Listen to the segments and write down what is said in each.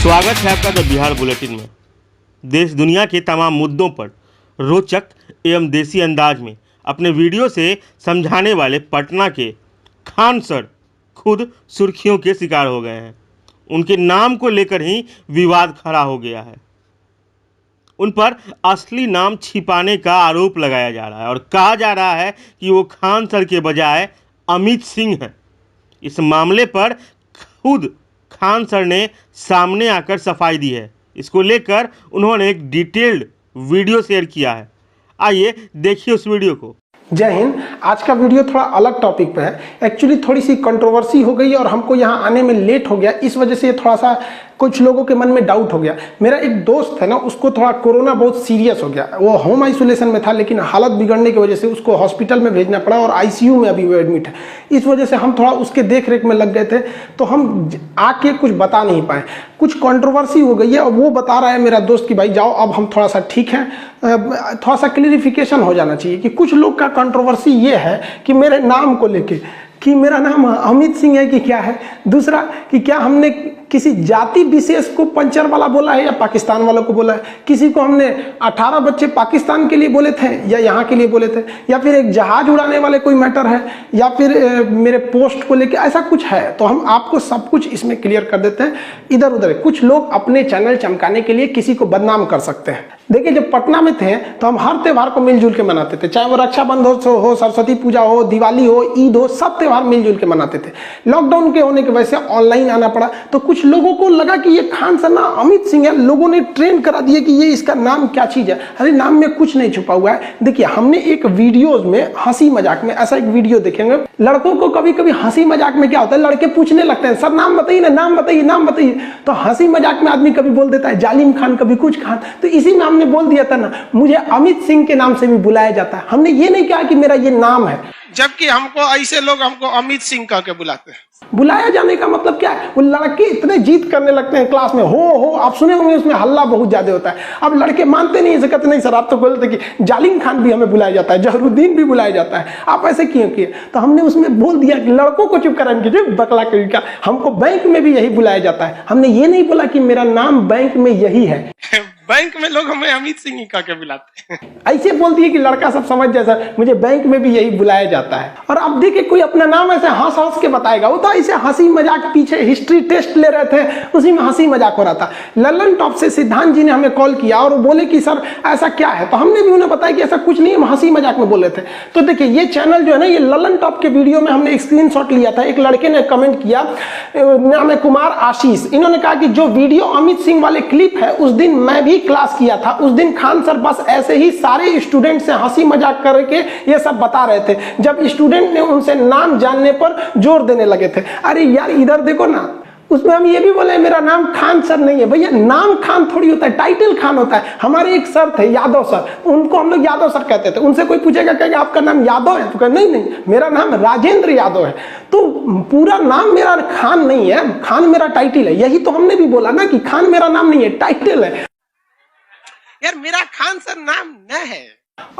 स्वागत है आपका द बिहार बुलेटिन में। देश दुनिया के तमाम मुद्दों पर रोचक एवं देसी अंदाज में अपने वीडियो से समझाने वाले पटना के खान सर खुद सुर्खियों के शिकार हो गए हैं। उनके नाम को लेकर ही विवाद खड़ा हो गया है। उन पर असली नाम छिपाने का आरोप लगाया जा रहा है और कहा जा रहा है कि वो खान सर के बजाय अमित सिंह हैं। इस मामले पर खुद खान सर ने सामने आकर सफाई दी है। इसको लेकर उन्होंने एक डिटेल्ड वीडियो शेयर किया है। आइए देखिए उस वीडियो को। जय हिंद। आज का वीडियो थोड़ा अलग टॉपिक पे है। एक्चुअली थोड़ी सी कंट्रोवर्सी हो गई और हमको यहाँ आने में लेट हो गया, इस वजह से थोड़ा सा कुछ लोगों के मन में डाउट हो गया। मेरा एक दोस्त है ना, उसको थोड़ा कोरोना बहुत सीरियस हो गया। वो होम आइसोलेशन में था, लेकिन हालत बिगड़ने की वजह से उसको हॉस्पिटल में भेजना पड़ा और आईसीयू में अभी वो एडमिट है। इस वजह से हम थोड़ा उसके देख रेख में लग गए थे, तो हम आके कुछ बता नहीं पाए। कुछ कंट्रोवर्सी हो गई है और वो बता रहा है मेरा दोस्त कि भाई जाओ अब हम थोड़ा सा ठीक हैं। थोड़ा सा क्लियरिफिकेशन हो जाना चाहिए कि कुछ लोग का कंट्रोवर्सी ये है कि मेरे नाम को लेके कि मेरा नाम अमित सिंह है कि क्या है। दूसरा कि क्या हमने किसी जाति विशेष को पंचर वाला बोला है या पाकिस्तान वालों को बोला है। किसी को हमने 18 बच्चे पाकिस्तान के लिए बोले थे या यहाँ के लिए बोले थे, या फिर एक जहाज उड़ाने वाले कोई मैटर है, या फिर मेरे पोस्ट को लेके ऐसा कुछ है। तो हम आपको सब कुछ इसमें क्लियर कर देते हैं। इधर उधर कुछ लोग अपने चैनल चमकाने के लिए किसी को बदनाम कर सकते हैं। देखिए, जब पटना में थे तो हम हर त्यौहार को मिलजुल के मनाते थे, चाहे वो रक्षाबंधन हो, सरस्वती पूजा हो, दिवाली हो, ईद हो, सब त्यौहार मिलजुल के मनाते थे। लॉकडाउन के होने की वजह से ऑनलाइन आना पड़ा, तो कुछ लोगों को लगा कि ये खान सर ना अमित सिंह है। लोगों ने ट्रेंड करा दिया कि ये इसका नाम क्या चीज है। अरे नाम में कुछ नहीं छुपा हुआ है। देखिए, हमने एक वीडियोज में हंसी मजाक में ऐसा एक वीडियो देखेंगे। लड़कों को कभी कभी हंसी मजाक में क्या होता है, लड़के पूछने लगते हैं सर नाम बताइए ना, नाम बताइए, नाम बताइए। तो हंसी मजाक में आदमी कभी बोल देता है जालिम खान, कभी कुछ खान। तो इसी में हमने बोल दिया था ना, मुझे अमित सिंह के नाम से भी बुलाया जाता है। हमने ये नहीं कहा कि मेरा ये नाम है, जबकि हमको ऐसे लोग हमको अमित सिंह कह के बुलाते हैं। बुलाया जाने का मतलब क्या है, वो लड़के इतने जीत करने लगते हैं क्लास में, हो आप सुने होंगे, उसमें हल्ला बहुत ज्यादा होता है। अब लड़के मानते नहीं, ऐसे कहते नहीं सर आप तो बोलते कि जालिम खान भी हमें बुलाया जाता है, जहरुद्दीन भी बुलाया जाता है, आप ऐसे क्यों किए। तो हमने उसमें बोल दिया कि लड़कों को चुप कराने कीजिए, बकला का हमको बैंक में भी यही बुलाया जाता है। हमने ये नहीं बोला कि मेरा नाम बैंक में यही है। बैंक में लोग हमें अमित सिंह ही कह के बुलाते हैं। ऐसे बोल दिए कि लड़का सब समझ जाए सर, मुझे बैंक में भी यही बुलाया जाता है। और अब देखिए, कोई अपना नाम ऐसे हंस हंस के बताएगा। वो तो ऐसे हंसी मजाक, पीछे हिस्ट्री टेस्ट ले रहे थे, उसी में हंसी मजाक हो रहा था। ललन टॉप से सिद्धांत जी ने हमें कॉल किया और बोले कि सर ऐसा क्या है। तो हमने भी उन्हें बताया कि ऐसा कुछ नहीं, हम हंसी मजाक में बोले थे। तो देखिए, ये चैनल जो है ना, ये ललन टॉप के वीडियो में हमने एक स्क्रीनशॉट लिया था। एक लड़के ने कमेंट किया, नाम है कुमार आशीष। इन्होंने कहा कि जो वीडियो अमित सिंह वाले क्लिप है, उस दिन मैं भी क्लास किया था। उस दिन खान सर बस ऐसे ही सारे स्टूडेंट से हंसी मजाक करके ये सब बता रहे थे, जब स्टूडेंट ने उनसे नाम जानने पर जोर देने लगे थे। अरे यार इधर देखो ना, उसमें हम ये भी बोले मेरा नाम खान सर नहीं है। भैया नाम खान थोड़ी होता है, टाइटल खान होता है। हमारे एक सर थे यादव सर, उनको हम लोग यादव सर कहते थे। उनसे कोई पूछेगा कहेगा आपका नाम यादव है, तो कहे नहीं मेरा नाम राजेंद्र यादव है। तो पूरा नाम मेरा खान नहीं है, खान मेरा टाइटल है। यही तो हमने भी बोला ना कि खान मेरा नाम नहीं है, टाइटल है। यार मेरा खान सर नाम न है।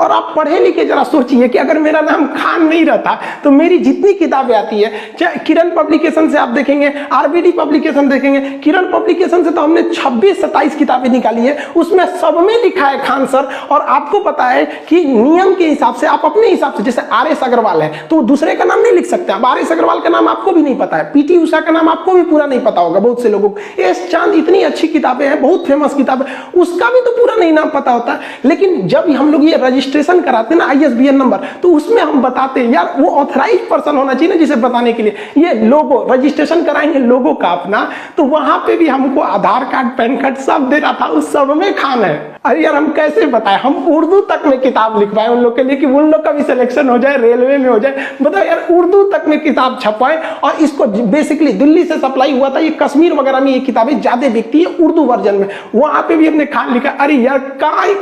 और आप पढ़े लिखे जरा सोचिए कि अगर मेरा नाम खान नहीं रहता तो मेरी जितनी किताबें आती है, चाहे किरण पब्लिकेशन से आप देखेंगे, आरबीडी पब्लिकेशन देखेंगे, किरण पब्लिकेशन से तो हमने 26-27 किताबें निकाली है, उसमें सब में लिखा है खान सर। और आपको पता है कि नियम के हिसाब से आप अपने हिसाब से, जैसे आर.एस. अग्रवाल है तो दूसरे का नाम नहीं लिख सकते। अब आर.एस. अग्रवाल का नाम आपको भी नहीं पता है, पीटी उषा का नाम आपको भी पूरा नहीं पता होगा बहुत से लोगों को। एस चांद, इतनी अच्छी किताबें हैं, बहुत फेमस किताब है, उसका भी तो पूरा नहीं नाम पता होता। लेकिन जब हम लोग ये रजिस्ट्रेशन कराते हैं ना ISBN नंबर, तो उसमें हम बताते हैं यार वो ऑथराइज पर्सन होना चाहिए ना जिसे बताने के लिए। ये लोगो रजिस्ट्रेशन कराएंगे लोगो का अपना, तो वहां पे भी हमको आधार कार्ड, पैन कार्ड सब दे रहा था, उस सब में खान है। अरे यार हम कैसे बताएं, हम उर्दू तक में किताब लिखवाएं उन लोग के लिए कि उन लोग का भी सिलेक्शन हो जाए, रेलवे में हो जाए। बताओ यार, उर्दू तक में किताब छपवाएं। और इसको बेसिकली दिल्ली से सप्लाई हुआ था, ये कश्मीर वगैरह में ये किताबें ज्यादा बिकती है उर्दू वर्जन में, वहां पे भी हमने खान लिखा। अरे यार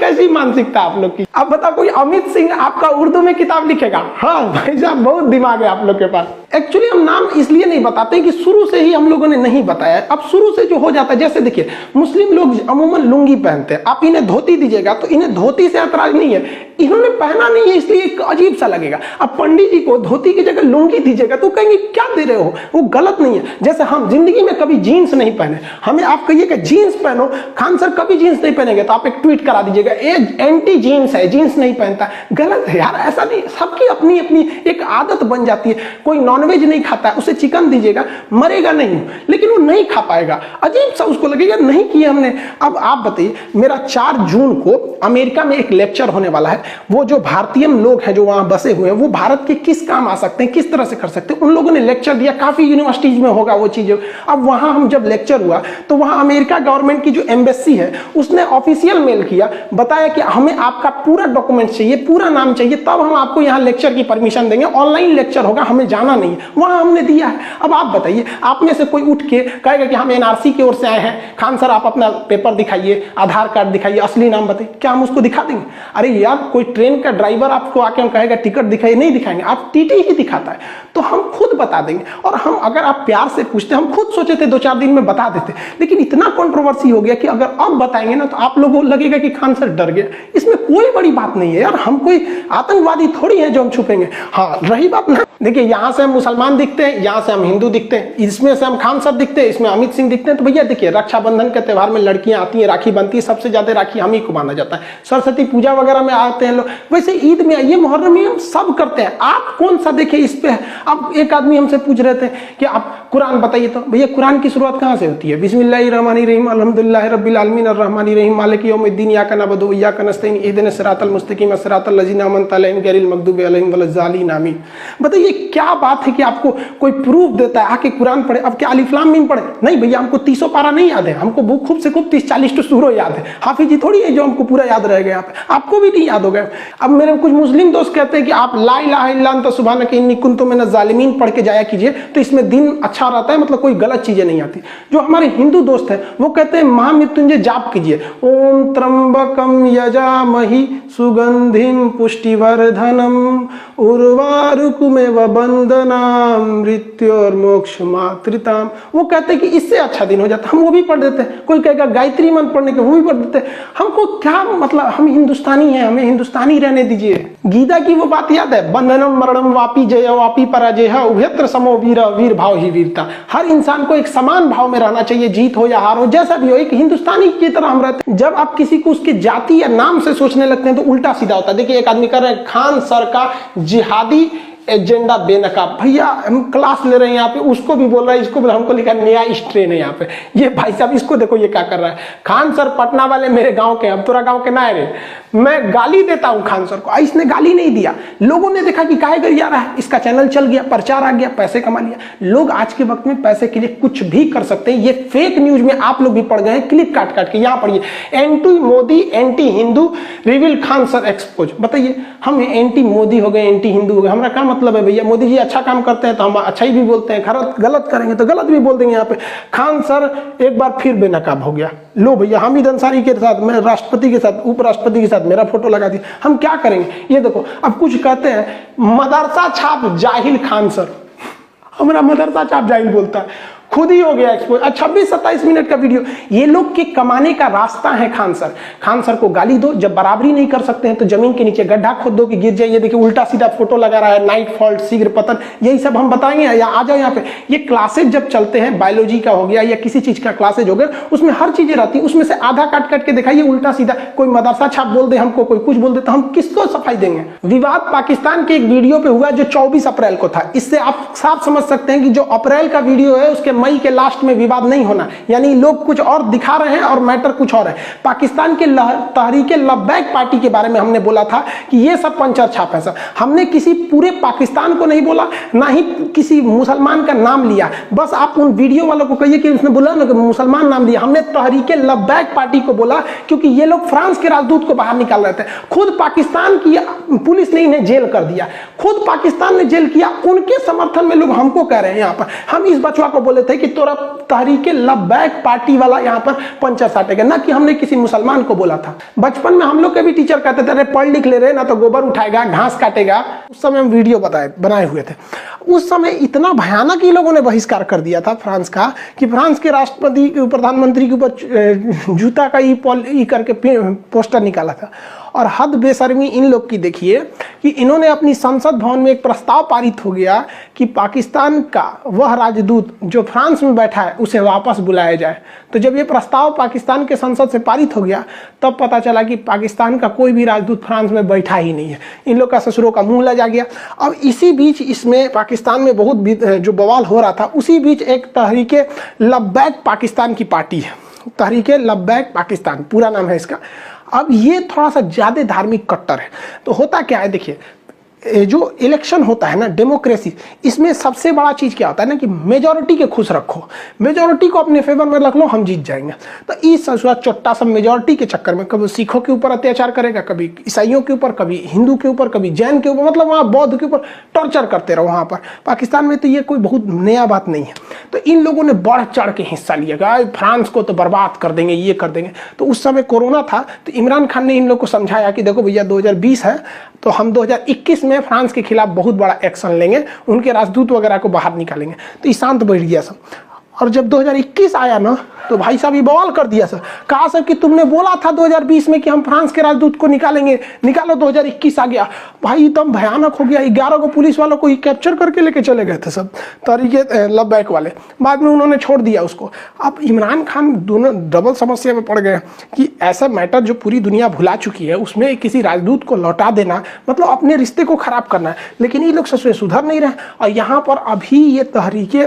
कैसी मानसिकता आप लोग की। अब बताओ कोई अमित सिंह आपका उर्दू में किताब लिखेगा? हाँ भाई साहब, बहुत दिमाग है आप लोग के पास। एक्चुअली हम नाम इसलिए नहीं बताते कि शुरू से ही हम लोगों ने नहीं बताया। अब शुरू से जो हो जाता है, जैसे देखिए मुस्लिम लोग अमूमन लुंगी पहनते हैं, आप इन्हें धोती दीजिएगा तो इन्हें धोती से ऐतराज नहीं है, इन्होंने पहना नहीं है इसलिए एक अजीब सा लगेगा। अब पंडित जी को धोती की जगह लुंगी दीजिएगा तो कहेंगे क्या दे रहे हो, वो गलत नहीं है। जैसे हम जिंदगी में कभी जीन्स नहीं पहने, हमें आप कहिएगा जीन्स पहनो, खान सर कभी जीन्स नहीं पहनेंगे तो आप एक ट्वीट करा दीजिएगा ये एंटी जीन्स है, जीन्स नहीं पहनता। गलत है यार, ऐसा नहीं, सबकी अपनी अपनी एक आदत बन जाती है। कोई नॉनवेज नहीं खाता है, उसे चिकन दीजिएगा मरेगा नहीं, लेकिन वो नहीं खा पाएगा, अजीब सा उसको लगेगा नहीं किया हमने। अब आप बताइए, मेरा 4 जून को अमेरिका में एक लेक्चर होने वाला है। वो जो भारतीय लोग हैं जो वहां बसे हुए हैं, वो भारत के किस काम आ सकते हैं, किस तरह से कर सकते हैं, उन लोगों ने लेक्चर दिया। काफी यूनिवर्सिटीज में होगा वो चीज। अब वहां हम जब लेक्चर हुआ तो वहां अमेरिका गवर्नमेंट की जो एम्बेसी है उसने ऑफिशियल मेल किया, बताया कि हमें आपका पूरा डॉक्यूमेंट चाहिए, पूरा नाम चाहिए, तब हम आपको यहाँ लेक्चर की परमिशन देंगे। ऑनलाइन लेक्चर होगा, हमें जाना नहीं है। वहां हमने दिया है। अब आप बताइए, आप में से कोई उठ के कहेगा कि हम एनआरसी की ओर से आए हैं, खान सर आप अपना पेपर दिखाइए, आधार कार्ड दिखाइए, असली नाम बताइए, क्या हम उसको दिखा देंगे? अरे यार, कोई ट्रेन का ड्राइवर आपको आके हम कहेगा टिकट दिखाइए, नहीं दिखाएंगे, आप टीटी ही दिखाता है तो हम खुद बता देंगे। और हम अगर आप प्यार से पूछते, हम खुद सोचे थे 2-4 दिन में बता देते, लेकिन इतना कंट्रोवर्सी हो गया कि अगर अब बताएंगे ना तो आप लोगों को लगेगा कि खान सर डर गए। इसमें कोई बड़ी बात नहीं है यार, हम कोई आतंकवादी थोड़ी है जो हम छुपेंगे। हाँ, रही बात ना, देखिए यहाँ से हम मुसलमान दिखते हैं, यहाँ से हम हिंदू दिखते हैं, इसमें से हम खान सर दिखते हैं, इसमें अमित सिंह दिखते हैं। तो भैया देखिए, रक्षाबंधन के त्यौहार में लड़कियां आती हैं, राखी बनती है, सबसे ज्यादा राखी हम ही को माना जाता है। सरस्वती पूजा वगैरह में आते हैं लोग, वैसे ईद में आइए, मुहर्रम में हम सब करते हैं। आप कौन सा देखे इस पे? अब एक आदमी हमसे पूछ रहे थे कि आप कुरान बताइए, तो भैया कुरान की शुरुआत कहाँ से होती है? बिस्मिल्लाहिर्रहमानिर्रहीम अल्हम्दुलिल्लाहि रब्बिल आलमीन अर्रहमानिर्रहीम मालिकि यौमिद्दीन इय्याका नअबुदु व इय्याका नस्तईन इहदिनस सिरातल मुस्तकीम सिरातल लज़ीना अनअमता अलैहिम गैरिल मग़दूबि अलैहिम वलज़्ज़ालिन आमीन। बताइए क्या बात है कि आपको कोई प्रूफ देता है आके कुरान पढ़े। अब क्या अलिफ लाम मीम पढ़े? नहीं भैया, हमको 30 पारा नहीं याद है, हमको खूब से खूब 30-40 तो सूरो याद है। हाफिज जी थोड़ी है जो हमको पूरा याद रहेगा, यहाँ पे आपको भी नहीं याद होगा। अब मेरे कुछ मुस्लिम दोस्त कहते हैं कि आप ला इलाहा इल्ला अंता सुब्हानका इन्नी कुन्तु मिनज़ ज़ालिमीन पढ़ के जाया कीजिए, तो इसमें दिन अच्छा रहता है, मतलब कोई गलत चीजें नहीं आती। जो हमारे हिंदू दोस्त हैं वो कहते हैं महामृत्युंजय जाप कीजिए, ओम त्र्यंबकम यजामहि सुगंधिम पुष्टिवर्धनम उर्वारुकमेव बंदनाम मृत्योर्मोक्ष मातृताम। वो कहते हैं कि इससे अच्छा दिन हो जाता, हम वो भी पढ़ देते हैं। कोई कहेगा गायत्री मंत्र पढ़ने के, वो भी पढ़ देते हैं। हमको क्या मतलब, हम हिंदुस्तानी हैं, हमें हिंदुस्तानी रहने दीजिए। गीता की वो बात याद है, बंधनम मरणम वापी जय वापी पराजय उभयत्र समो वीर वीर भाव ही वीरता। हर इंसान को एक समान भाव में रहना चाहिए, जीत हो या हार हो, जैसा भी हो, एक हिंदुस्तानी की तरह हम रहते हैं। जब आप किसी को उसके जाति या नाम से सोचने लगते हैं तो उल्टा सीधा होता है। देखिए एक आदमी कर रहे हैं खान सर का जिहादी एजेंडा बेनकाब। भैया हम क्लास ले रहे हैं यहाँ पे, उसको भी बोल रहा है, इसको भी, हमको लिखा नया स्ट्रेन है यहाँ पे। ये भाई साहब इसको देखो ये क्या कर रहा है। खान सर पटना वाले मेरे गांव के, अब तोरा गांव के ना है रे, मैं गाली देता हूँ खान सर को। इसने गाली नहीं दिया, लोगों ने देखा कि काहे गरिया रहा है, इसका चैनल चल गया, प्रचार आ गया, पैसे कमा लिया। लोग आज के वक्त में पैसे के लिए कुछ भी कर सकते हैं। ये फेक न्यूज में आप लोग भी पढ़ गए हैं, क्लिप काट काट के। यहाँ पढ़िए, anti Modi anti Hindu reveal Khan sir expose. बताइए, हम एंटी मोदी हो गए, एंटी हिंदू हो गए, हमारा क्या मतलब है भैया? मोदी जी अच्छा काम करते हैं तो हम अच्छा ही भी बोलते हैं, गलत करेंगे तो गलत भी बोल देंगे। यहाँ पे खान सर एक बार फिर बेनकाब हो गया। लो भैया, हामिद अंसारी के साथ, मैं राष्ट्रपति के साथ, उपराष्ट्रपति के साथ मेरा फोटो लगा दिया। हम क्या करेंगे? ये देखो, अब कुछ कहते हैं मदरसा छाप जाहिल खान सर। हमारा मदरसा छाप जाहिल बोलता है, खुद ही हो गया एक्सपोज। 26-27 मिनट का वीडियो। ये लोग के कमाने का रास्ता है खान सर। खान सर को गाली दो, जब बराबरी नहीं कर सकते हैं तो जमीन के नीचे गड्ढा खोद दो कि गिर जाइए। देखिए उल्टा सीधा फोटो लगा रहा है, नाइट फॉल्ट, शीघ्र पतन, यही सब हम बताएंगे। या आ जाओ यहाँ पे। ये क्लासेज जब चलते हैं, बायोलॉजी का हो गया या किसी चीज का क्लासेज हो गया, उसमें हर चीजें रहती है, उसमें से आधा काट काट के दिखाइए उल्टा सीधा। कोई मदरसा छाप बोल दे हमको, कोई कुछ बोल दे, तो हम किसको सफाई देंगे? विवाद पाकिस्तान के एक वीडियो पे हुआ जो 24 अप्रैल को था। इससे आप साफ समझ सकते हैं कि जो अप्रैल का वीडियो है उसके मई के लास्ट में विवाद नहीं होना, यानी लोग कुछ और दिखा रहे हैं और मैटर कुछ और है। पाकिस्तान के तहरीके लब्बैक पार्टी के बारे में हमने बोला था कि ये सब पंचर छाप है सब। हमने किसी पूरे पाकिस्तान को नहीं बोला, ना ही किसी मुसलमान का नाम लिया। बस आप उन वीडियो वालों को कहिए कि उसने बोला ना कि मुसलमान नाम लिया। हमने तहरीके लब्बैक पार्टी को बोला क्योंकि ये लोग फ्रांस के राजदूत को बाहर निकाल रहे थे। खुद पाकिस्तान की पुलिस ने इन्हें जेल कर दिया, खुद पाकिस्तान ने जेल किया। उनके समर्थन में लोग हमको कह रहे हैं यहाँ पर। हम इस बचवा को बोले थे कि तोरा तहरीके लब्बैक पार्टी वाला यहाँ पर पंचर साटेगा, ना कि हमने किसी मुसलमान को बोला था। बचपन में हम लोग के भी टीचर कहते थे अरे पढ़ लिख ले रहे ना तो गोबर उठाएगा, घास काटेगा। उस समय हम वीडियो बनाए हुए थे। उस समय इतना भयानक ही लोगों ने बहिष्कार कर दिया था फ्रांस का कि फ्रांस के राष्ट्रपति प्रधानमंत्री के ऊपर जूता का ई करके पोस्टर निकाला था। और हद बेशर्मी इन लोग की देखिए कि इन्होंने अपनी संसद भवन में एक प्रस्ताव पारित हो गया कि पाकिस्तान का वह राजदूत जो फ्रांस में बैठा है उसे वापस बुलाया जाए। तो जब ये प्रस्ताव पाकिस्तान के संसद से पारित हो गया तब पता चला कि पाकिस्तान का कोई भी राजदूत फ्रांस में बैठा ही नहीं है। इन लोग का ससुरों का मुंह लजा गया। अब इसी बीच इसमें पाकिस्तान में बहुत जो बवाल हो रहा था, उसी बीच एक तहरीके लब्बैक पाकिस्तान की पार्टी है, तहरीके लब्बैक पाकिस्तान पूरा नाम है इसका। अब ये थोड़ा सा ज़्यादा धार्मिक कट्टर है। तो होता क्या है, देखिए जो इलेक्शन होता है ना, डेमोक्रेसी, इसमें सबसे बड़ा चीज़ क्या होता है ना कि मेजॉरिटी के खुश रखो, मेजॉरिटी को अपने फेवर में रख लो, हम जीत जाएंगे। तो इस चोट्टा सब मेजॉरिटी के चक्कर में कभी सिखों के ऊपर अत्याचार करेगा, कभी ईसाइयों के ऊपर, कभी हिंदू के ऊपर, कभी जैन के ऊपर, मतलब वहाँ बौद्ध के ऊपर टॉर्चर करते रहो वहाँ पर। पाकिस्तान में तो ये कोई बहुत नया बात नहीं है। तो इन लोगों ने बढ़ चढ़ के हिस्सा लिया कि फ्रांस को तो बर्बाद कर देंगे, ये कर देंगे। तो उस समय कोरोना था तो इमरान खान ने इन लोग को समझाया कि देखो भैया 2020 है तो हम 2021 में फ्रांस के खिलाफ बहुत बड़ा एक्शन लेंगे, उनके राजदूत वगैरह को बाहर निकालेंगे। तो ये शांत बैठ गया सब। और जब 2021 आया ना तो भाई साहब ये बवाल कर दिया सर, कहा सर कि तुमने बोला था 2020 में कि हम फ्रांस के राजदूत को निकालेंगे, निकालो 2021 आ गया। भाई एकदम भयानक हो गया। 11 को पुलिस वालों को कैप्चर करके लेके चले गए थे सब तरीके लब्बैक वाले, बाद में उन्होंने छोड़ दिया उसको। अब इमरान खान दोनों डबल समस्या में पड़ गए कि ऐसा मैटर जो पूरी दुनिया भुला चुकी है उसमें किसी राजदूत को लौटा देना मतलब अपने रिश्ते को खराब करना है। लेकिन ये लोग सच सुधर नहीं रहे। और यहाँ पर अभी ये तहरीके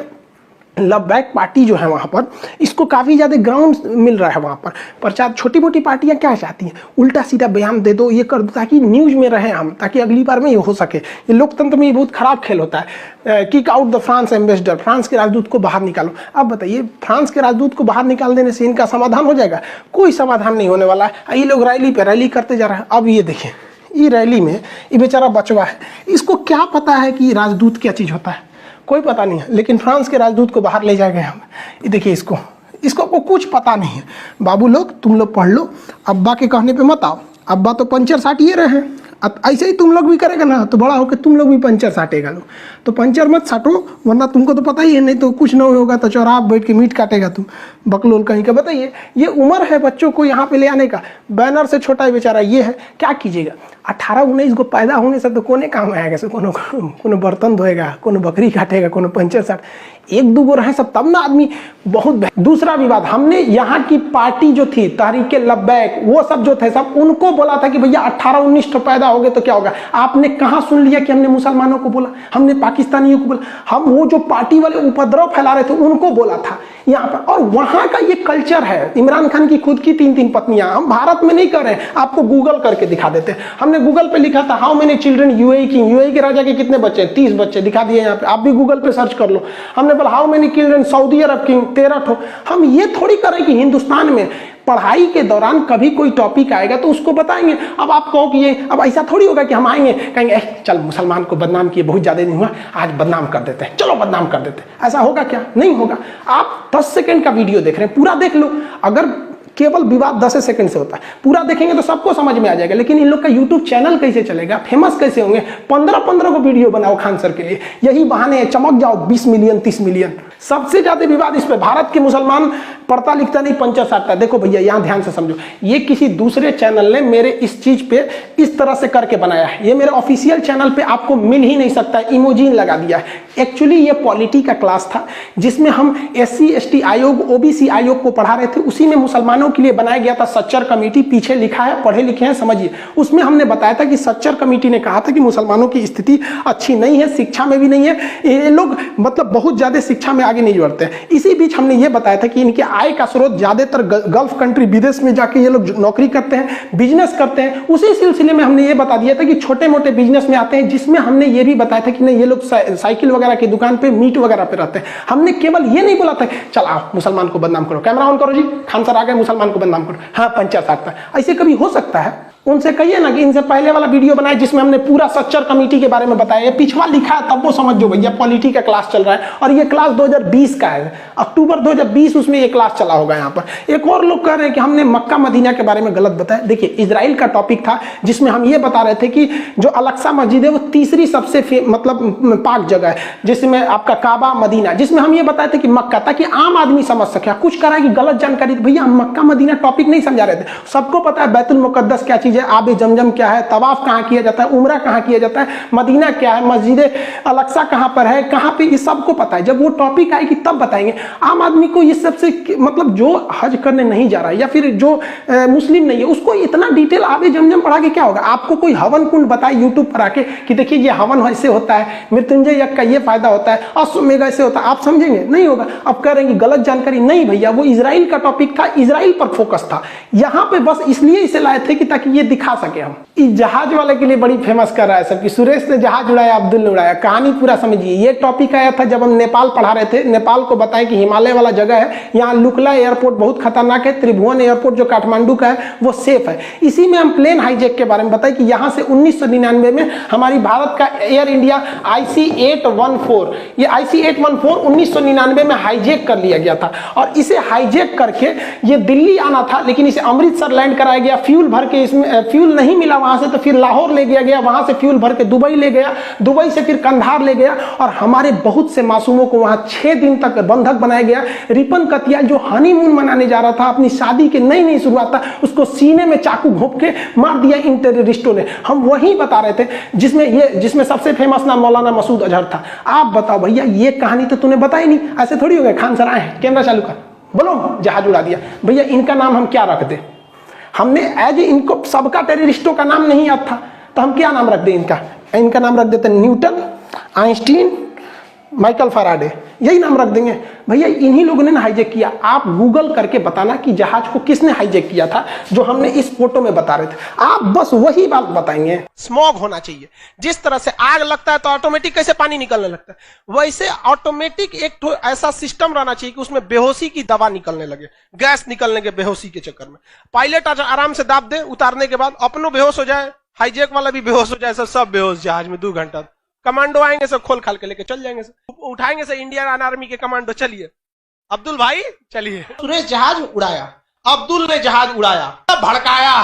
लब्बैक पार्टी जो है वहाँ पर, इसको काफ़ी ज़्यादा ग्राउंड मिल रहा है वहाँ पर प्रचार। छोटी मोटी पार्टियाँ क्या चाहती हैं, उल्टा सीधा बयान दे दो, ये कर दो, ताकि न्यूज़ में रहें हम, ताकि अगली बार में ये हो सके। ये लोकतंत्र में ये बहुत खराब खेल होता है। Kick out the France ambassador, France के राजदूत को बाहर निकालो। अब बताइए फ्रांस के राजदूत को बाहर निकाल देने से इनका समाधान हो जाएगा? कोई समाधान नहीं होने वाला है। ये लोग रैली पे रैली करते जा रहे हैं। अब ये देखिए ये रैली में ये बेचारा बचवा है, इसको क्या पता है कि राजदूत क्या चीज़ होता है, कोई पता नहीं है। लेकिन फ्रांस के राजदूत को बाहर ले जाएंगे हम। ये देखिए इसको कुछ पता नहीं है। बाबू लोग तुम लोग पढ़ लो, अब्बा के कहने पे मत आओ। अब्बा तो पंचर साटिए रहे हैं, अब ऐसे ही तुम लोग भी करेगा ना तो बड़ा होकर तुम लोग भी पंचर साटेगा लो। तो पंचर मत साटो, वरना तुमको तो पता ही है, नहीं तो कुछ नहीं होगा तो चौराहा बैठ के मीट काटेगा तुम, बकलोल कहीं का। बताइए ये उम्र है बच्चों को यहाँ पे ले आने का। बैनर से छोटा बेचारा ये है, क्या कीजिएगा। 18-19 को पैदा होने से तो कोने काम आएगा, से कोनो बर्तन धोएगा, कोनो बकरी काटेगा, कोनो पंचर साट, 1-2 रहे सब तब ना आदमी बहुत। दूसरा विवाद, हमने यहाँ की पार्टी जो थी तहरीके लब्बैक, वो सब जो थे सब उनको बोला था कि भैया 18-19 तो पैदा हो गए तो क्या होगा। आपने कहाँ सुन लिया कि हमने मुसलमानों को बोला, हमने पाकिस्तानियों को बोला, हम वो जो पार्टी वाले उपद्रव फैला रहे थे उनको बोला था यहाँ पर। और वहाँ का ये कल्चर है। इमरान खान की खुद की 3-3 पत्नियां, हम भारत में नहीं कर रहे हैं, आपको गूगल करके दिखा देते हैं। हमने गूगल पे लिखा था हाउ मेनी चिल्ड्रन यूएई की, यूएई के राजा के कितने बच्चे हैं, 30 बच्चे दिखा दिए यहाँ पे। आप भी गूगल पे सर्च कर लो। हमने बोला हाउ मेनी चिल्ड्रन सऊदी अरब की, 13 ठो। हम ये थोड़ी करें कि हिंदुस्तान में पढ़ाई के दौरान कभी कोई टॉपिक आएगा तो उसको बताएंगे। अब आप कहो कि ये, अब ऐसा थोड़ी होगा कि हम आएंगे कहेंगे चल मुसलमान को बदनाम किए, बहुत ज़्यादा नहीं हुआ, आज बदनाम कर देते हैं, चलो बदनाम कर देते हैं। ऐसा होगा क्या? नहीं होगा। आप 10 सेकंड का वीडियो देख रहे हैं, पूरा देख लो। अगर केवल विवाद 10 सेकंड से होता है, पूरा देखेंगे तो सबको समझ में आ जाएगा। लेकिन इन लोग का यूट्यूब चैनल कैसे चलेगा, फेमस कैसे होंगे? 15-15 को वीडियो बनाओ खान सर के लिए, यही बहाने है, चमक जाओ 20 मिलियन 30 मिलियन। सबसे ज्यादा विवाद इस पे, भारत के मुसलमान पढ़ता लिखता नहीं, पंचर साटता। देखो भैया यहाँ ध्यान से समझो, ये किसी दूसरे चैनल ने मेरे इस चीज पे इस तरह से करके बनाया है। ये मेरे ऑफिशियल चैनल पे आपको मिल ही नहीं सकता, इमोजीन लगा दिया है। एक्चुअली ये पॉलिटी का क्लास था जिसमें हम SC ST आयोग, OBC आयोग को पढ़ा रहे थे। उसी में मुसलमानों के लिए बनाया गया था सच्चर कमेटी, पीछे लिखा है, पढ़े लिखे हैं, समझिए। उसमें हमने बताया था कि सच्चर कमेटी ने कहा था कि मुसलमानों की स्थिति अच्छी नहीं है, शिक्षा में भी नहीं है, ये लोग मतलब बहुत ज्यादा शिक्षा में आगे नहीं बढ़ते हैं। इसी बीच हमने ये बताया था कि इनके आय का स्रोत ज्यादातर गल्फ कंट्री, विदेश में जाके ये लोग नौकरी करते हैं, बिजनेस करते हैं। उसी सिलसिले में हमने ये बता दिया था कि छोटे मोटे बिजनेस में आते हैं, जिसमें हमने ये भी बताया था कि नहीं ये लोग साइकिल वगैरह की दुकान पे, मीट वगैरह पे रहते हैं। हमने केवल ये नहीं बोला था चल आओ मुसलमान को बदनाम करो, कैमरा ऑन करो जी, खान सर आ गए, मुसलमान को बदनाम करो, हाँ पंचर साटता है। ऐसे कभी हो सकता है? उनसे कहिए ना कि इनसे पहले वाला वीडियो बनाए जिसमें हमने पूरा सच्चर कमेटी के बारे में बताया। ये पिछवा लिखा है तब वो समझ जो भैया पॉलिटी का क्लास चल रहा है। और ये क्लास 2020 का है, अक्टूबर 2020 उसमें ये क्लास चला होगा। यहाँ पर एक और लोग कह रहे हैं कि हमने मक्का मदीना के बारे में गलत बताया। देखिए इजराइल का टॉपिक था जिसमें हम ये बता रहे थे कि जो अल-अक्सा मस्जिद है वो तीसरी सबसे मतलब पाक जगह है, जिसमें आपका काबा मदीना, जिसमें हम ये बताए थे कि मक्का, ताकि आम आदमी समझ सके। कुछ करा कि गलत जानकारी, भैया हम मक्का मदीना टॉपिक नहीं समझा रहे थे। सबको पता है बैतुल मुकद्दस क्या चीज, लीजिए आब जमजम क्या है, तवाफ कहाँ किया जाता है, उम्रा कहाँ किया जाता है, मदीना क्या है, मस्जिद अल-अक्सा कहाँ पर है, कहाँ पे, ये सबको पता है। जब वो टॉपिक आएगी तब बताएंगे। आम आदमी को ये सबसे मतलब जो हज करने नहीं जा रहा है या फिर जो मुस्लिम नहीं है उसको इतना डिटेल आबे जमजम पढ़ा के क्या होगा। आपको कोई हवन कुंड बताए यूट्यूब पर आके कि देखिए ये हवन ऐसे होता है, मृत्युंजय यज्ञ का ये फायदा होता है, अश्वमेध ऐसे होता है, आप समझेंगे नहीं होगा। अब कह रहे हैं गलत जानकारी, नहीं भैया वो इजराइल का टॉपिक था, इजराइल पर फोकस था। यहाँ पे बस इसलिए इसे लाए थे कि ताकि ये दिखा सके हम। इस जहाज वाले के लिए बड़ी फेमस कर रहा है सब कि सुरेश ने जहाज उड़ाया, अब्दुल ने उड़ाया। कहानी पूरा समझिए। ये टॉपिक आया था जब हम नेपाल पढ़ा रहे थे। नेपाल को बताएं कि हिमालय वाला जगह है, यहाँ लुकला एयरपोर्ट बहुत खतरनाक है, त्रिभुवन एयरपोर्ट जो काठमांडू का है वो सेफ है। इसी में हम प्लेन हाईजैक के बारे में बताएं कि यहाँ से 1999 में हमारी भारत का एयर इंडिया IC-814, ये IC-814 1999 में हाईजैक कर लिया गया था और इसे हाईजैक करके ये दिल्ली आना था, लेकिन इसे अमृतसर लैंड कराया गया। फ्यूल भर के, इसमें फ्यूल नहीं मिला वहां से, तो फिर लाहौर ले गया गया, वहां से फ्यूल भर के दुबई ले गया, दुबई से फिर कंधार ले गया और हमारे बहुत से मासूमों को वहां 6 दिन तक बंधक बनाया गया। रिपन कतिया जो हनीमून मनाने जा रहा था, अपनी शादी के नई नई शुरुआत था, उसको सीने में चाकू घोंप के मार दिया इन टेररिस्टों ने। हम वही बता रहे थे जिसमें सबसे फेमस नाम मौलाना मसूद अजहर था। आप बताओ भैया, ये कहानी तो तूने बताई नहीं, ऐसे थोड़ी हो गए। खान सर आए, कैमरा चालू कर, बोलो जहाज उड़ा दिया। भैया इनका नाम हम क्या रख दे? हमने एज इनको सबका टेररिस्टों का नाम नहीं याद था, तो हम क्या नाम रख दें इनका नाम रख देते न्यूटन, आइंस्टीन, माइकल फैराडे, यही नाम रख देंगे। भैया इन्हीं लोगों ने हाईजैक किया। आप गूगल करके बताना कि जहाज को किसने हाईजैक किया था, जो हमने इस फोटो में बता रहे थे। आप बस वही बात बताएंगे। स्मॉग होना चाहिए। जिस तरह से आग लगता है तो ऑटोमेटिक कैसे पानी निकलने लगता है, वैसे ऑटोमेटिक एक तो ऐसा सिस्टम रहना चाहिए कि उसमें बेहोशी की दवा निकलने लगे, गैस निकलने के बेहोशी के चक्कर में। पायलट आराम से दाब दे, उतारने के बाद अपनों बेहोश हो जाए, हाईजैक वाला भी बेहोश हो जाए, सब बेहोश जहाज में 2 घंटा। कमांडो आएंगे, सब खोल खाल के लेके चल जाएंगे, उठाएंगे से इंडियन आर्मी के कमांडो। चलिए अब्दुल भाई चलिए। सुरेश जहाज उड़ाया, अब्दुल ने जहाज उड़ाया, भड़काया।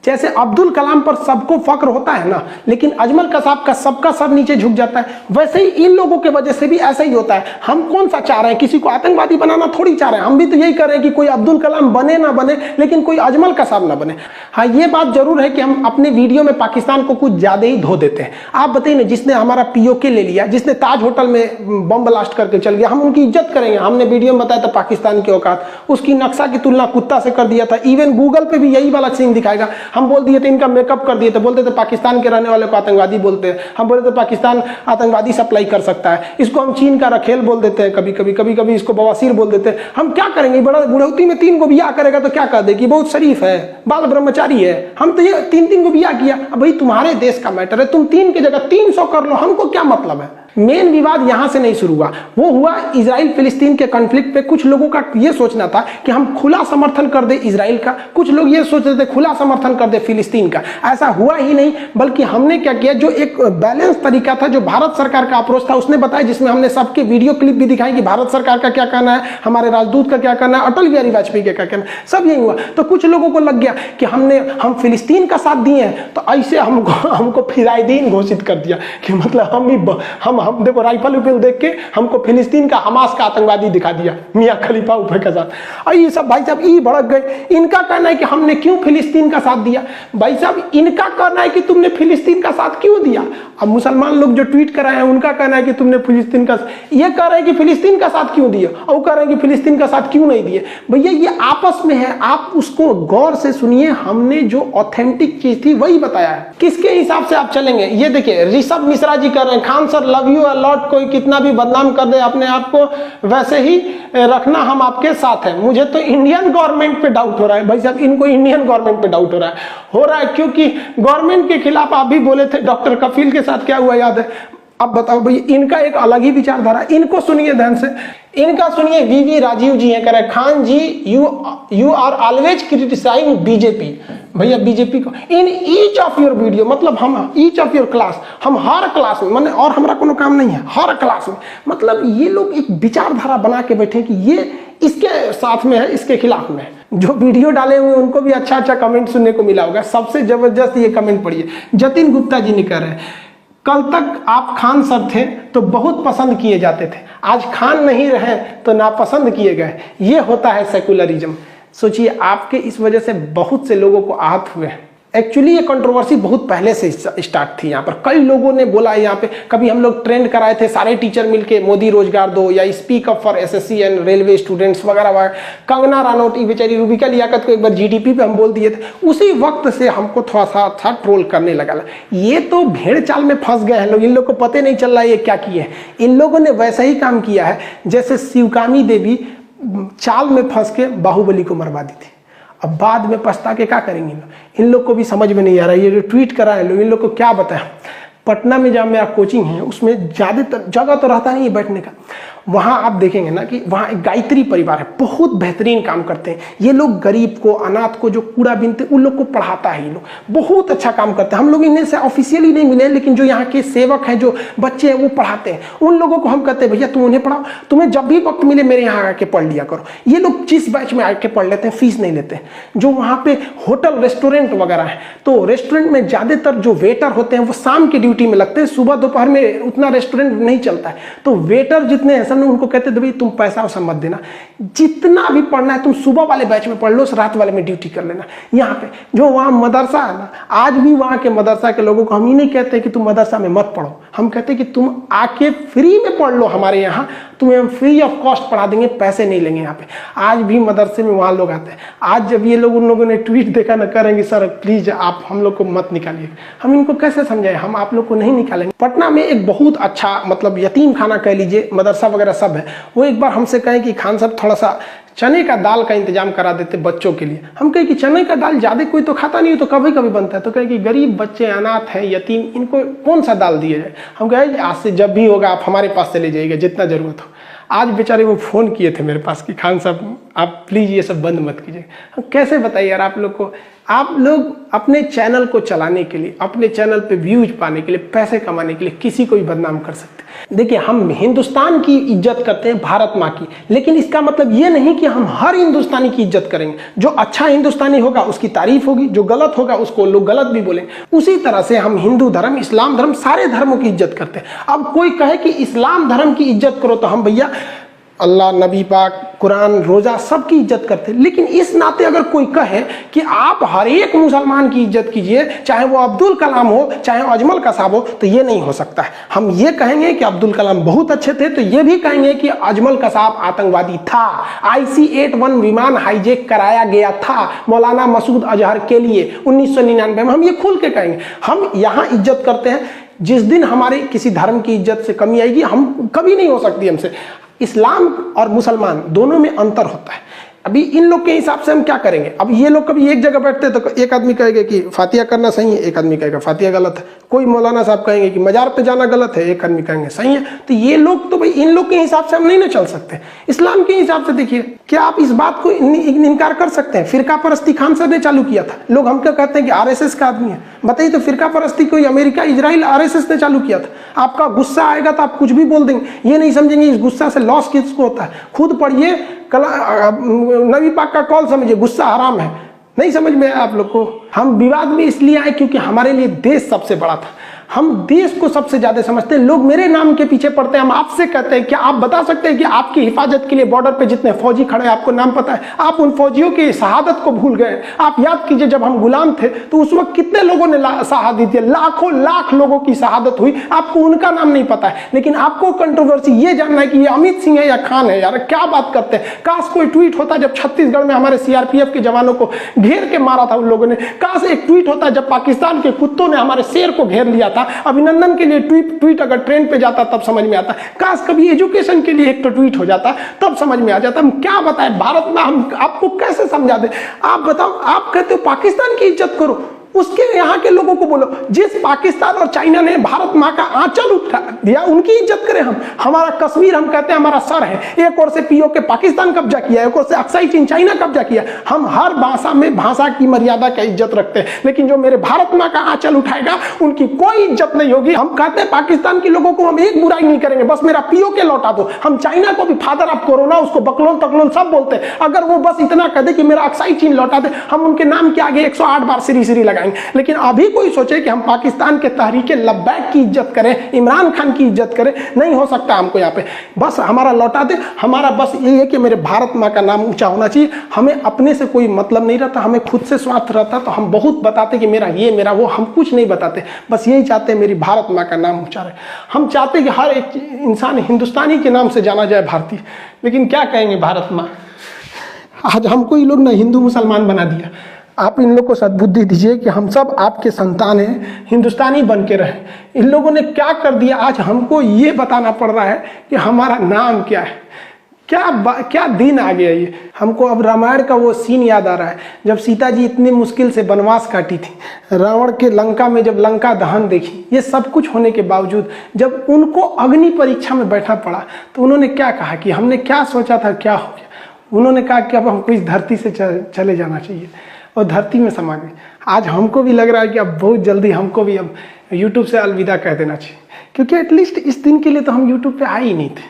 जैसे अब्दुल कलाम पर सबको फक्र होता है ना, लेकिन अजमल कसाब का सबका सब नीचे झुक जाता है, वैसे ही इन लोगों के वजह से भी ऐसा ही होता है। हम कौन सा चाह रहे हैं, किसी को आतंकवादी बनाना थोड़ी चाह रहे हैं। हम भी तो यही कर रहे हैं कि कोई अब्दुल कलाम बने ना बने, लेकिन कोई अजमल कसाब ना बने। हाँ ये बात जरूर है कि हम अपने वीडियो में पाकिस्तान को कुछ ज्यादा ही धो देते हैं। आप बताइए ना, जिसने हमारा POK ले लिया, जिसने ताज होटल में बम ब्लास्ट करके चल गया, हम उनकी इज्जत करेंगे। हमने वीडियो में बताया था पाकिस्तान की औकात, उसकी नक्शा की तुलना कुत्ता से कर दिया था। इवन गूगल पे भी यही वाला सीन दिखाएगा। हम बोल दिए थे इनका मेकअप कर दिए थे, बोलते थे पाकिस्तान के रहने वाले को आतंकवादी बोलते हैं। हम बोलते थे पाकिस्तान आतंकवादी सप्लाई कर सकता है, इसको हम चीन का रखेल बोल देते हैं, कभी इसको बवासीर बोल देते हैं। हम क्या करेंगे, बड़ा बुढ़ौती में 3 को बियाह करेगा तो क्या कर देगी, बहुत शरीफ है, बाल ब्रह्मचारी है। हम तो ये 3 को बियाह किया। अब भाई तुम्हारे देश का मैटर है, तुम 3 की जगह 300 कर लो, हमको क्या मतलब है। मेन विवाद यहां से नहीं शुरू हुआ, वो हुआ इजराइल फिलिस्तीन के कॉन्फ्लिक्ट पे। कुछ लोगों का ये सोचना था कि हम खुला समर्थन कर दे इजराइल का, कुछ लोग ये सोच रहे थे खुला समर्थन कर दे फिलिस्तीन का। ऐसा हुआ ही नहीं, बल्कि हमने क्या किया, जो एक बैलेंस तरीका था, जो भारत सरकार का अप्रोच था, उसने बताया, जिसमें हमने सबके वीडियो क्लिप भी दिखाई कि भारत सरकार का क्या कहना है, हमारे राजदूत का क्या कहना है, अटल बिहारी वाजपेयी का क्या कहना है, सब यही हुआ। तो कुछ लोगों को लग गया कि हम फिलिस्तीन का साथ दिए हैं, तो ऐसे हमको फिराइदीन घोषित कर दिया कि मतलब हम देखो राइफल देख के हमको फिलिस्तीन का हमास का आतंकवादी दिखा दिया, मियां खलीफा ऊपर के साथ। और ये सब भाई साहब ये भड़क गए। इनका कहना है कि हमने क्यों फिलिस्तीन का साथ दिया। भाई साहब इनका कहना है कि तुमने फिलिस्तीन का साथ क्यों दिया। अब मुसलमान लोग जो ट्वीट कर रहे हैं उनका कहना है कि तुमने फिलिस्तीन का, ये कह रहे हैं कि फिलिस्तीन का साथ क्यों दिया, और कह रहे हैं कि फिलिस्तीन का साथ क्यों नहीं दिए। भैया ये आपस में है, आप उसको गौर से सुनिए। हमने जो ऑथेंटिक चीज थी वही बताया है। किसके हिसाब से आप चलेंगे, ये देखिए ऋषभ मिश्रा जी कर रहे हैं, Khan sir love you a lot, कोई कितना भी बदनाम कर दे अपने आप को वैसे ही रखना, हम आपके साथ हैं। मुझे तो इंडियन गवर्नमेंट पे डाउट हो रहा है। भाई साहब इनको इंडियन गवर्नमेंट पे डाउट हो रहा है क्योंकि गवर्नमेंट के खिलाफ आप भी बोले थे। डॉक्टर कफील के साथ क्या हुआ याद है। अब बताओ भाई, इनका एक अलग ही विचारधारा, इनको सुनिए ध्यान से, इनका सुनिए। वीवी राजीव जी हैं, कह रहे Khan ji you are always criticising BJP. भैया बीजेपी को in each of your video, मतलब हम ईच ऑफ योर क्लास, हम हर क्लास में, मैंने और हमारा कोनो काम नहीं है, हर क्लास में, मतलब ये लोग एक विचारधारा बना के बैठे कि ये इसके साथ में है, इसके खिलाफ में है। जो वीडियो डाले हुए उनको भी अच्छा अच्छा कमेंट सुनने को मिला होगा। सबसे जबरदस्त ये कमेंट पढ़िए, जतिन गुप्ता जी ने कह रहे हैं, कल तक आप खान सर थे तो बहुत पसंद किए जाते थे, आज खान नहीं रहे तो नापसंद किए गए। ये होता है सेकुलरिज्म। सोचिए आपके इस वजह से बहुत से लोगों को आहत हुए हैं, एक्चुअली ये कंट्रोवर्सी बहुत पहले से स्टार्ट थी। यहाँ पर कई लोगों ने बोला, यहाँ पे कभी हम लोग ट्रेंड कराए थे सारे टीचर मिलके, मोदी रोजगार दो या speak up for SSC and railway students वगैरह वगैरह। कंगना रनौत बेचारी रूबिका लियाकत को एक बार जीडीपी पे हम बोल दिए थे। उसी वक्त से हमको थोड़ा सा ट्रोल करने लगा। ये तो भेड़ चाल में फंस गए हैं लोग, इन लोग को पता नहीं चल रहा है ये क्या किए हैं। इन लोगों ने वैसा ही काम किया है जैसे शिवकामी देवी चाल में फंस के बाहुबली को मरवा दी थी। अब बाद में पछता के क्या करेंगे इन लोग को भी समझ में नहीं आ रहा है। ये जो ट्वीट करा है लोग, इन लोग को क्या बताएं। पटना में जहाँ मेरा कोचिंग है उसमें ज़्यादातर जगह तो रहता नहीं है बैठने का। वहाँ आप देखेंगे ना कि वहाँ एक गायत्री परिवार है, बहुत बेहतरीन काम करते हैं ये लोग। गरीब को, अनाथ को जो कूड़ा बीनते उन लोग को पढ़ाता है ये लोग, बहुत अच्छा काम करते हैं। हम लोग इन्हें से ऑफिशियली नहीं मिले, लेकिन जो यहाँ के सेवक हैं, जो बच्चे हैं वो पढ़ाते हैं। उन लोगों को हम कहते हैं भैया तुम उन्हें पढ़ाओ, तुम्हें जब भी वक्त मिले मेरे यहाँ आके पढ़ लिया करो। ये लोग जिस बैच में आके पढ़ लेते हैं, फीस नहीं लेते हैं। जो वहाँ पे होटल रेस्टोरेंट वगैरह है, तो रेस्टोरेंट में ज़्यादातर जो वेटर होते हैं वो शाम की ड्यूटी में लगते हैं, सुबह दोपहर में उतना रेस्टोरेंट नहीं चलता है। तो वेटर जितने हैं सब उनको कहते हैं भाई तुम पैसा वैसा मत देना, जितना भी पढ़ना है तुम सुबह वाले बैच में पढ़ लो, रात वाले में ड्यूटी कर लेना। यहाँ पे जो वहाँ मदरसा है ना, आज भी वहाँ के मदरसा के लोगों को हम ही नहीं कहते कि तुम मदरसा में मत पढ़ो, हम कहते हैं कि तुम आके फ्री में पढ़ लो हमारे यहाँ, तुम्हें हम फ्री ऑफ कॉस्ट पढ़ा देंगे, पैसे नहीं लेंगे। यहाँ पे आज भी मदरसे में वहाँ लोग आते हैं। आज जब ये लोग, उन लोगों ने ट्वीट देखा ना, करेंगे सर प्लीज आप हम लोग को मत निकालिए। हम इनको कैसे समझाएं, हम आप लोग को नहीं निकालेंगे। पटना में एक बहुत अच्छा मतलब यतीम खाना कह लीजिए, मदरसा वगैरह सब है। वो एक बार हमसे कहें कि खान साहब थोड़ा सा चने का दाल का इंतजाम करा देते बच्चों के लिए। हम कहें कि चने का दाल ज़्यादा कोई तो खाता नहीं है, तो कभी कभी बनता है। तो कहें कि गरीब बच्चे, अनाथ हैं, यतीम, इनको कौन सा दाल दिया जाए। हम कहें आज से जब भी होगा आप हमारे पास चले जाइएगा, जितना ज़रूरत हो। आज बेचारे वो फ़ोन किए थे मेरे पास कि खान साहब आप प्लीज़ ये सब बंद मत कीजिए। हम कैसे बताइए यार आप लोग को, आप लोग अपने चैनल को चलाने के लिए, अपने चैनल पे व्यूज पाने के लिए, पैसे कमाने के लिए किसी को भी बदनाम कर सकते हैं। देखिए हम हिंदुस्तान की इज्जत करते हैं, भारत माँ की, लेकिन इसका मतलब ये नहीं कि हम हर हिंदुस्तानी की इज्जत करेंगे। जो अच्छा हिंदुस्तानी होगा उसकी तारीफ होगी, जो गलत होगा उसको लोग गलत भी बोलेंगे। उसी तरह से हम हिंदू धर्म, इस्लाम धर्म, सारे धर्मों की इज्जत करते हैं। अब कोई कहे कि इस्लाम धर्म की इज्जत करो, तो हम भैया अल्लाह, नबी पाक, कुरान, रोज़ा सबकी इज्जत करते हैं। लेकिन इस नाते अगर कोई कहे कि आप हर एक मुसलमान की इज्जत कीजिए, चाहे वो अब्दुल कलाम हो, चाहे अजमल कसाब हो, तो ये नहीं हो सकता है। हम ये कहेंगे कि अब्दुल कलाम बहुत अच्छे थे, तो ये भी कहेंगे कि अजमल कसाब आतंकवादी था। IC-81 विमान हाईजैक कराया गया था मौलाना मसूद अजहर के लिए 1999 में। हम ये खुल के कहेंगे। हम यहाँ इज्जत करते हैं। जिस दिन हमारे किसी धर्म की इज्जत से कमी आएगी, हम कभी नहीं हो सकती हमसे। इस्लाम और मुसलमान दोनों में अंतर होता है। अभी इन लोग के हिसाब से हम क्या करेंगे। अब ये लोग कभी एक जगह बैठते हैं तो एक आदमी कहेगा कि फातिया करना सही है, एक आदमी कहेगा फातिया गलत है। कोई मौलाना साहब कहेंगे कि मजार पे जाना गलत है, एक आदमी कहेंगे सही है। तो ये लोग तो भाई इन लोग के हिसाब से हम नहीं ना चल सकते। इस्लाम के हिसाब से देखिए, क्या आप इस बात को इनकार कर सकते हैं? फिरका परस्ती खान साहब ने चालू किया था। लोग हम क्या कहते हैं कि RSS का आदमी है। बताइए तो फिरका परस्ती कोई अमेरिका, इजराइल, RSS ने चालू किया था। आपका गुस्सा आएगा तो आप कुछ भी बोल देंगे, ये नहीं समझेंगे इस गुस्सा से लॉस किसको होता है। खुद पढ़िए, नबी पाक का कौल समझिए, गुस्सा हराम है। नहीं समझ में आया आप लोग को। हम विवाद में इसलिए आए क्योंकि हमारे लिए देश सबसे बड़ा था। हम देश को सबसे ज्यादा समझते हैं। लोग मेरे नाम के पीछे पड़ते हैं। हम आपसे कहते हैं, क्या आप बता सकते हैं कि आपकी हिफाजत के लिए बॉर्डर पे जितने फौजी खड़े हैं, आपको नाम पता है? आप उन फौजियों की शहादत को भूल गए। आप याद कीजिए, जब हम गुलाम थे तो उस वक्त कितने लोगों ने शहादत दी, लाखों लाख लोगों की शहादत हुई। आपको उनका नाम नहीं पता है, लेकिन आपको कंट्रोवर्सी ये जानना है कि ये अमित सिंह है या खान है। यार क्या बात करते हैं। काश कोई ट्वीट होता जब छत्तीसगढ़ में हमारे CRPF के जवानों को घेर के मारा था उन लोगों ने। काश एक ट्वीट होता जब पाकिस्तान के कुत्तों ने हमारे शेर को घेर लिया था। अभिनंदन के लिए ट्वीट अगर ट्रेंड पे जाता तब समझ में आता। काश कभी एजुकेशन के लिए एक तो ट्वीट हो जाता, तब समझ में आ जाता। हम क्या बताएं भारत में, हम आपको कैसे समझा दें? आप बताओ, आप कहते हो पाकिस्तान की इज्जत करो, उसके यहाँ के लोगों को बोलो जिस पाकिस्तान और चाइना ने भारत माँ का आंचल उठा दिया, उनकी इज्जत करें हम। हमारा कश्मीर हम कहते हैं हमारा सर है। एक और से POK पाकिस्तान कब्जा किया, एक और से अक्साई चीन चाइना कब्जा किया। हम हर भाषा में भाषा की मर्यादा का इज्जत रखते हैं, लेकिन जो मेरे भारत माँ का आंचल उठाएगा उनकी कोई इज्जत नहीं होगी। हम कहते हैं पाकिस्तान के लोगों को हम एक बुराई नहीं करेंगे, बस मेरा POK लौटा दो। हम चाइना को भी फादर ऑफ कोरोना, उसको बकलोन तकलोन सब बोलते हैं। अगर वो बस इतना कह दे कि मेरा अक्साई चीन लौटा दे, हम उनके नाम के आगे 108 बार श्री श्री लगा लगाएंगे। लेकिन अभी कोई सोचे कि हम पाकिस्तान के तहरीक लब्बैक की इज्जत करें, इमरान खान की इज्जत करें, नहीं हो सकता हमको यहाँ पे। बस हमारा लौटा दे, हमारा बस यही है कि मेरे भारत माँ का नाम ऊंचा होना चाहिए। हमें अपने से कोई मतलब नहीं रहता, हमें खुद से स्वार्थ रहता तो हम बहुत बताते कि मेरा ये मेरा वो, हम कुछ नहीं बताते। बस यही चाहते हैं मेरी भारत माँ का नाम ऊंचा रहे। हम चाहते हैं कि हर एक इंसान हिंदुस्तानी के नाम से जाना जाए, भारतीय। लेकिन क्या कहेंगे भारत माँ, आज हमको ये लोग ना हिंदू मुसलमान बना दिया। आप इन लोग को सद्बुद्धि दीजिए कि हम सब आपके संतान हैं, हिंदुस्तानी बन के रहें। इन लोगों ने क्या कर दिया, आज हमको ये बताना पड़ रहा है कि हमारा नाम क्या है। क्या दिन आ गया ये। हमको अब रामायण का वो सीन याद आ रहा है, जब सीता जी इतनी मुश्किल से वनवास काटी थी, रावण के लंका में जब लंका दहन देखी, ये सब कुछ होने के बावजूद जब उनको अग्नि परीक्षा में बैठना पड़ा तो उन्होंने क्या कहा कि हमने क्या सोचा था क्या हो गया। उन्होंने कहा कि अब हमको इस धरती से चले जाना चाहिए और धरती में समा गए। आज हमको भी लग रहा है कि अब बहुत जल्दी हमको भी अब यूट्यूब से अलविदा कह देना चाहिए, क्योंकि एटलीस्ट इस दिन के लिए तो हम यूट्यूब पे आए ही नहीं थे।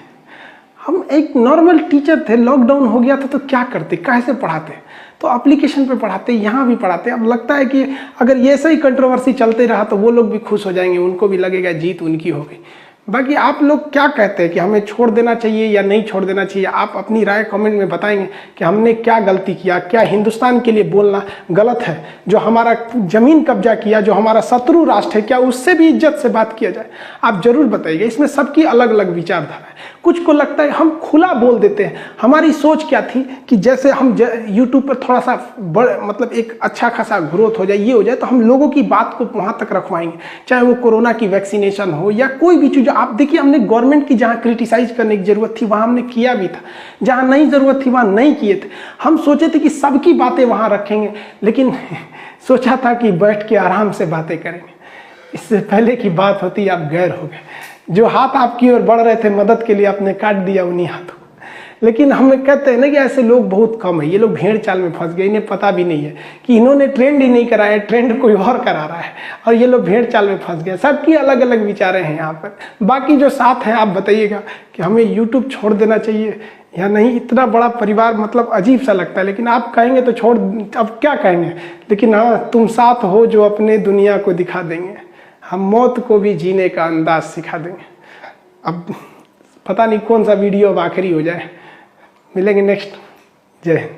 हम एक नॉर्मल टीचर थे, लॉकडाउन हो गया था तो क्या करते, कैसे पढ़ाते, तो एप्लीकेशन पे पढ़ाते, यहाँ भी पढ़ाते। अब लगता है कि अगर ये ऐसा ही कंट्रोवर्सी चलते रहा तो वो लोग भी खुश हो जाएंगे, उनको भी लगेगा जीत उनकी हो गई। बाकी आप लोग क्या कहते हैं कि हमें छोड़ देना चाहिए या नहीं छोड़ देना चाहिए, आप अपनी राय कमेंट में बताएंगे कि हमने क्या गलती किया, क्या हिंदुस्तान के लिए बोलना गलत है, जो हमारा ज़मीन कब्जा किया, जो हमारा शत्रु राष्ट्र है, क्या उससे भी इज्जत से बात किया जाए। आप जरूर बताइएगा। इसमें सबकी अलग अलग विचारधारा है। कुछ को लगता है हम खुला बोल देते हैं। हमारी सोच क्या थी कि जैसे हम यूट्यूब पर थोड़ा सा मतलब एक अच्छा खासा ग्रोथ हो जाए, ये हो जाए, तो हम लोगों की बात को वहाँ तक रखवाएंगे, चाहे वो कोरोना की वैक्सीनेशन हो या कोई भी चीज़। आप देखिए, हमने गवर्नमेंट की जहाँ क्रिटिसाइज करने की जरूरत थी वहाँ हमने किया भी था, जहाँ नहीं जरूरत थी वहाँ नहीं किए थे। हम सोचे थे कि सबकी बातें वहाँ रखेंगे, लेकिन सोचा था कि बैठ के आराम से बातें करेंगे। इससे पहले की बात होती आप गैर हो गए। जो हाथ आपकी ओर बढ़ रहे थे मदद के लिए, आपने काट दिया उन्हीं हाथों। लेकिन हमें कहते हैं ना कि ऐसे लोग बहुत कम है। ये लोग भेड़ चाल में फंस गए, इन्हें पता भी नहीं है कि इन्होंने ट्रेंड ही नहीं कराया, ट्रेंड कोई और करा रहा है और ये लोग भेड़ चाल में फंस गए। सबकी अलग अलग विचारें हैं यहाँ पर। बाकी जो साथ हैं आप बताइएगा कि हमें यूट्यूब छोड़ देना चाहिए या नहीं। इतना बड़ा परिवार मतलब अजीब सा लगता है, लेकिन आप कहेंगे तो छोड़, अब क्या कहेंगे। लेकिन हाँ, तुम साथ हो जो अपने दुनिया को दिखा देंगे, हम मौत को भी जीने का अंदाज सिखा देंगे। अब पता नहीं कौन सा वीडियो अब आखिरी हो जाए। मिलेंगे नेक्स्ट। जय हिंद।